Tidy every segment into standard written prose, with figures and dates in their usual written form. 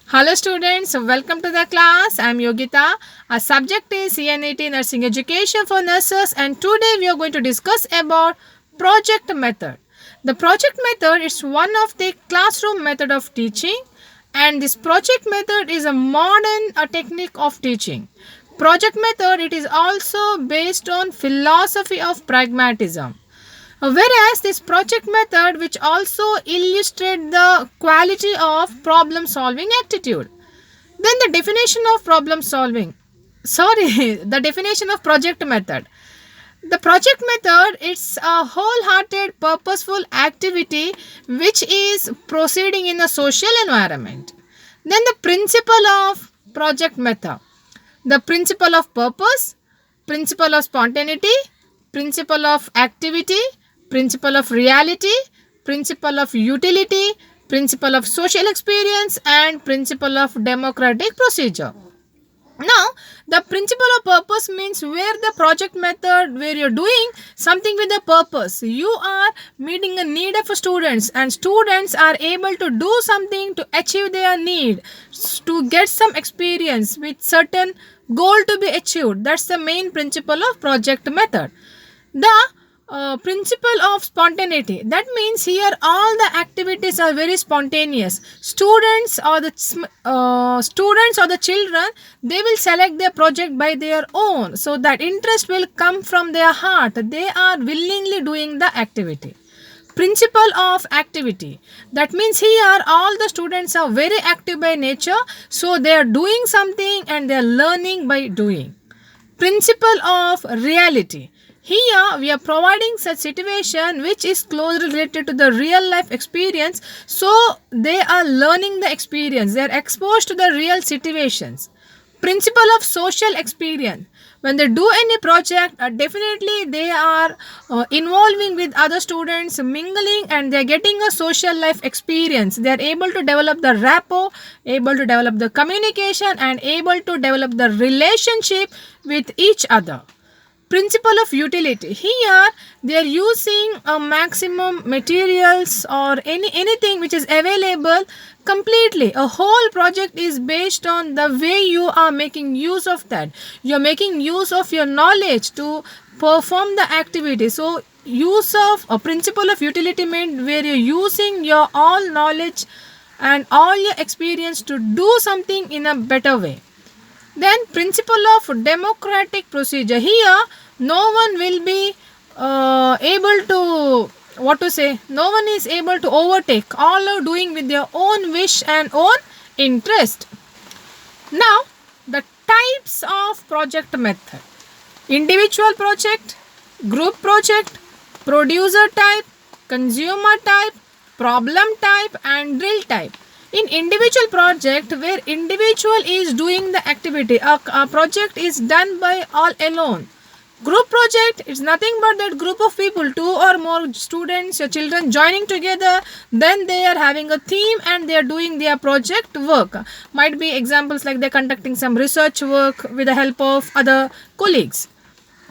Hello students, welcome to the class. I am Yogita. Our subject is CNET Nursing Education for Nurses and today we are going to discuss about project method. The project method is one of the classroom method of teaching and this project method is a modern technique of teaching. Project method it is also based on philosophy of pragmatism. Whereas this project method which also illustrate the quality of problem solving attitude. Then the definition of problem solving. Sorry, the definition of project method. The project method it's a wholehearted purposeful activity which is proceeding in a social environment. Then the principle of project method. The principle of purpose, principle of spontaneity, principle of activity, principle of reality, principle of utility, principle of social experience, and principle of democratic procedure. Now, the principle of purpose means where the project method, where you're doing something with a purpose. You are meeting a need of students, and students are able to do something to achieve their need, to get some experience with certain goal to be achieved. That's the main principle of project method. The principle of spontaneity, that means here all the activities are very spontaneous. Students or the children, they will select their project by their own, so that interest will come from their heart. They are willingly doing the activity. Principle of activity, that means here all the students are very active by nature, so they are doing something and they are learning by doing. Principle of reality, here we are providing such situation which is closely related to the real life experience, so they are learning the experience, they are exposed to the real situations. Principle of social experience, when they do any project, definitely they are involving with other students, mingling, and they are getting a social life experience. They are able to develop the rapport, able to develop the communication, and able to develop the relationship with each other. Principle of utility, here they are using a maximum materials or anything which is available completely. A whole project is based on the way you are making use of that. You are making use of your knowledge to perform the activity. So use of a principle of utility means where you're using your all knowledge and all your experience to do something in a better way. Then principle of democratic procedure. Here, no one will be able to what to say. No one is able to overtake. All are doing with their own wish and own interest. Now, the types of project method: individual project, group project, producer type, consumer type, problem type, and drill type. In individual project, where individual is doing the activity, a project is done by all alone. Group project is nothing but that group of people, two or more students or children joining together, then they are having a theme and they are doing their project work. Might be examples like they're conducting some research work with the help of other colleagues.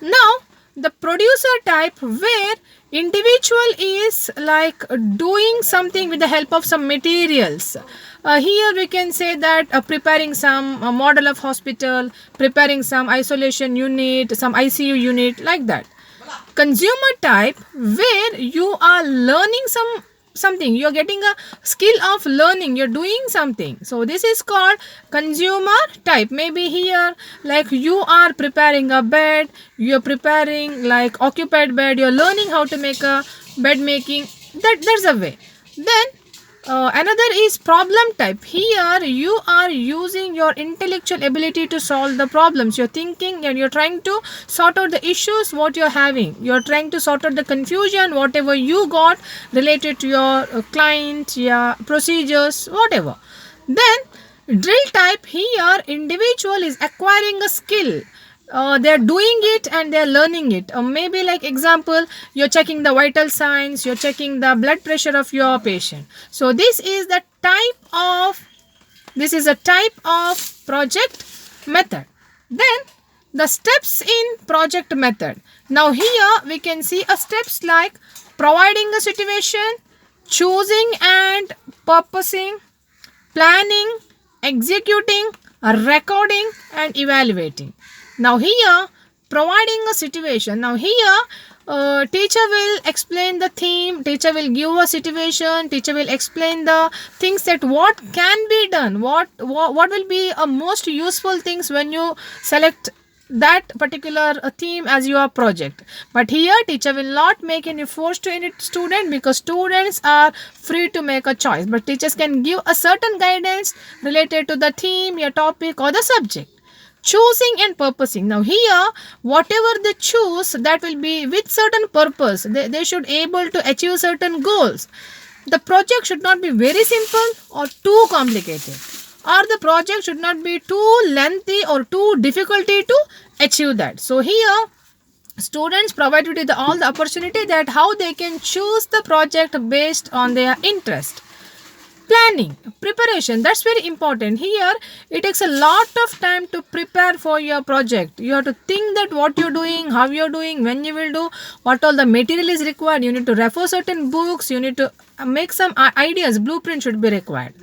Now, the producer type, where individual is like doing something with the help of some materials. Here we can say that preparing some model of hospital, preparing some isolation unit, some ICU unit, like that. Consumer type, where you are learning something, you're getting a skill of learning, you're doing something, so this is called consumer type. Maybe here like you are preparing a bed, you're preparing like occupied bed, you're learning how to make a bed making. That's a way. Then another is problem type. Here you are using your intellectual ability to solve the problems. You're thinking and you're trying to sort out the issues what you're having. You're trying to sort out the confusion whatever you got related to your client, your procedures, whatever. Then drill type, here individual is acquiring a skill. They're doing it and they're learning it. Maybe like example, you're checking the vital signs, you're checking the blood pressure of your patient. So this is a type of project method. Then the steps in project method. Now here we can see a steps like providing a situation, choosing and purposing, planning, executing, recording, and evaluating. Now here, providing a situation. Now here, teacher will explain the theme, teacher will give a situation, teacher will explain the things that what can be done, what will be a most useful things when you select that particular theme as your project. But here teacher will not make any force to any student, because students are free to make a choice, but teachers can give a certain guidance related to the theme, your topic, or the subject. Choosing and purposing. Now here, whatever they choose, that will be with certain purpose. They should able to achieve certain goals. The project should not be very simple or too complicated, or the project should not be too lengthy or too difficulty to achieve that. So here, students provided with all the opportunity that how they can choose the project based on their interest. Planning, preparation, that's very important. Here it takes a lot of time to prepare for your project. You have to think that what you're doing, how you're doing, when you will do, what all the material is required. You need to refer certain books, you need to make some ideas, blueprint should be required.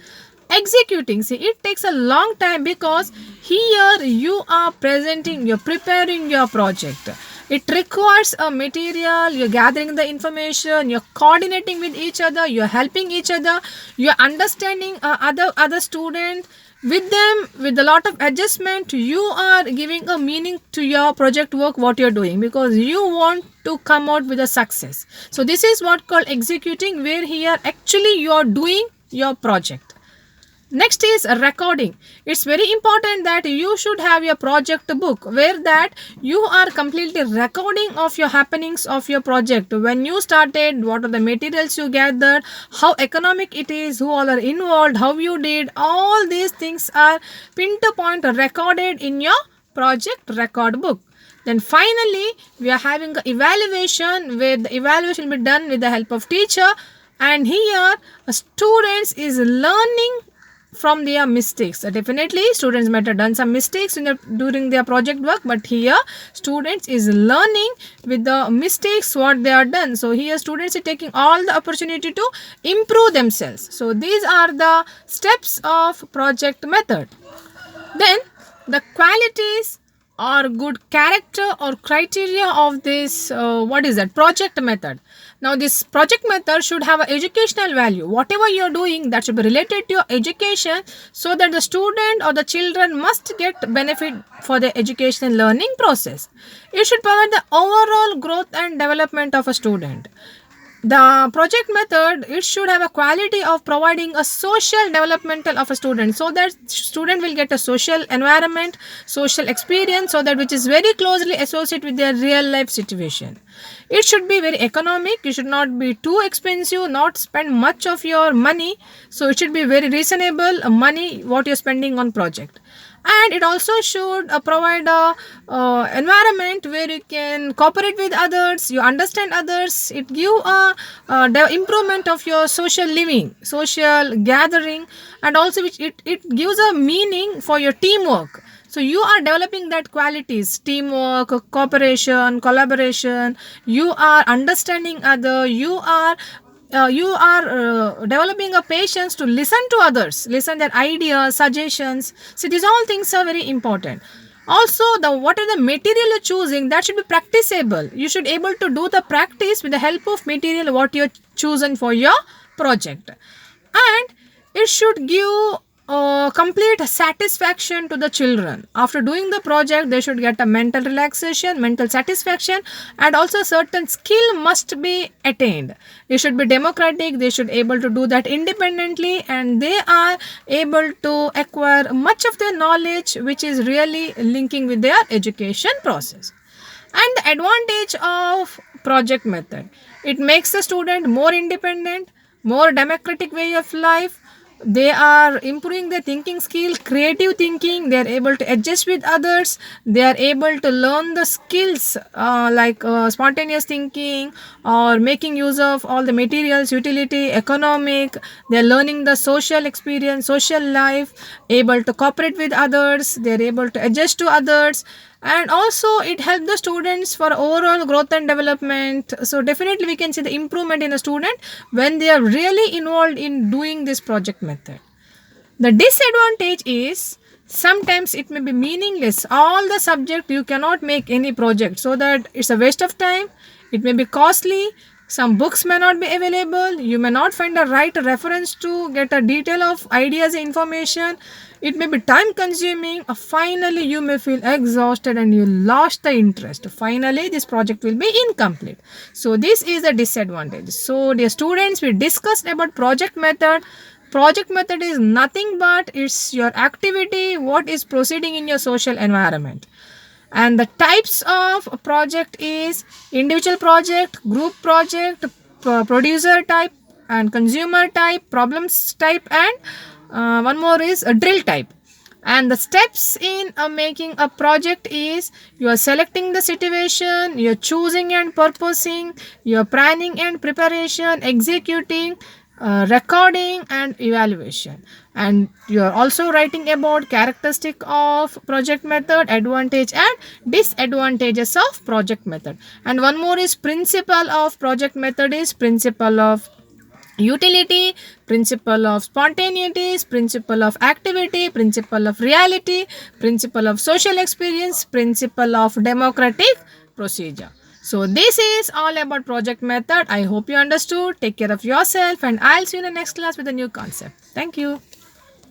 Executing, see, it takes a long time, because here you are presenting, you're preparing your project. It requires a material, you're gathering the information, you're coordinating with each other, you're helping each other, you're understanding other student. With them, with a lot of adjustment, you are giving a meaning to your project work, what you're doing, because you want to come out with a success. So this is what called executing, where here actually you are doing your project. Next is recording. It's very important that you should have your project book, where that you are completely recording of your happenings of your project. When you started, what are the materials you gathered, how economic it is, who all are involved, how you did, all these things are pin to point recorded in your project record book. Then finally, we are having an evaluation, where the evaluation will be done with the help of teacher, and here students is learning from their mistakes. Definitely students might have done some mistakes during their project work, but here students is learning with the mistakes what they are done. So here students are taking all the opportunity to improve themselves. So these are the steps of project method. Then the qualities or good character or criteria of this project method. Now this project method should have an educational value. Whatever you are doing, that should be related to your education, so that the student or the children must get benefit for the educational learning process. It should provide the overall growth and development of a student. The project method, it should have a quality of providing a social developmental of a student, so that student will get a social environment, social experience, so that which is very closely associated with their real life situation. It should be very economic. It should not be too expensive, not spend much of your money. So it should be very reasonable money what you're spending on project. And it also should provide a environment where you can cooperate with others, you understand others. It give the improvement of your social living, social gathering, and also which it gives a meaning for your teamwork. So you are developing that qualities, teamwork, cooperation, collaboration. You are understanding other. You are developing a patience to listen to others, listen their ideas, suggestions. So these all things are very important. Also, what are the material you're choosing, that should be practicable. You should able to do the practice with the help of material what you're chosen for your project. And it should give complete satisfaction to the children. After doing the project, they should get a mental relaxation, mental satisfaction, and also certain skill must be attained. It should be democratic. They should able to do that independently, and they are able to acquire much of their knowledge, which is really linking with their education process. And the advantage of project method, it makes the student more independent, more democratic way of life. They are improving their thinking skill, creative thinking. They are able to adjust with others. They are able to learn the skills like spontaneous thinking, or making use of all the materials, utility, economic. They are learning the social experience, social life, able to cooperate with others. They are able to adjust to others, and also it helps the students for overall growth and development. So definitely we can see the improvement in a student when they are really involved in doing this project method. The disadvantage is sometimes it may be meaningless. All the subject you cannot make any project, so that it's a waste of time. It may be costly. Some books may not be available. You may not find the right reference to get a detail of ideas and information. It may be time consuming. Finally, you may feel exhausted and you lost the interest. Finally, this project will be incomplete. So, this is the disadvantage. So, dear students, we discussed about project method. Project method is nothing but it's your activity, what is proceeding in your social environment. And the types of project is individual project, group project, producer type, and consumer type, problems type, and one more is a drill type. And the steps in making a project is you are selecting the situation, you are choosing and purposing, you are planning and preparation, executing, recording and evaluation. And you are also writing about characteristic of project method, advantage and disadvantages of project method. And one more is principle of project method is principle of utility, principle of spontaneity, principle of activity, principle of reality, principle of social experience, principle of democratic procedure. So this is all about project method. I hope you understood. Take care of yourself and I'll see you in the next class with a new concept. Thank you.